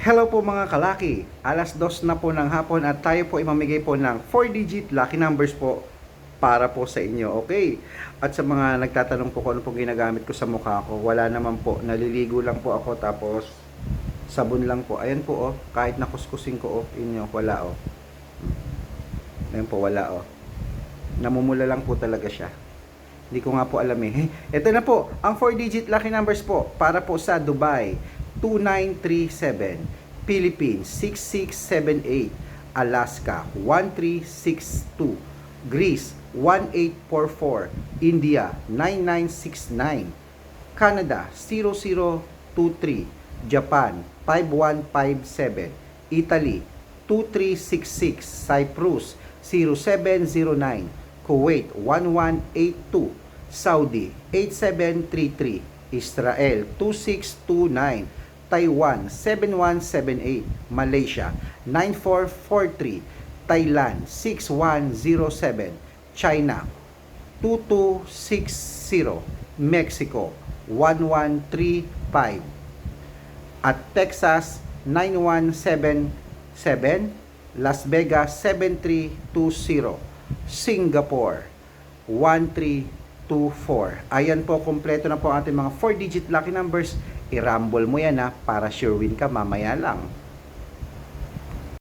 Hello po mga kalaki, alas 2 na po ng hapon at tayo po ay mamigay po ng 4-digit lucky numbers po para po sa inyo, okay? At sa mga nagtatanong po kung ano po ginamit ko sa mukha ko, wala naman po, naliligo lang po ako tapos sabon lang po. Ayan po oh, kahit nakuskusin ko oh, inyo, wala oh. Ayan po, wala oh. Namumula lang po talaga siya. Hindi ko nga po alam eh. Ito na po, ang 4-digit lucky numbers po para po sa Dubai, 2937, Philippines, 6678, Alaska, 1362, Greece, 1844, India, 9969, Canada, 0023, Japan, 5157, Italy, 2366, Cyprus, 0709, Kuwait 1182, Saudi 8733, Israel 2629, Taiwan 7178, Malaysia 9443, Thailand 6107, China 2260, Mexico 1135, at Texas 9177, Las Vegas 7320, Singapore 1324. Ayan po, kompleto na po ang ating mga 4-digit lucky numbers. I-rumble mo yan ha, para sure win ka mamaya lang.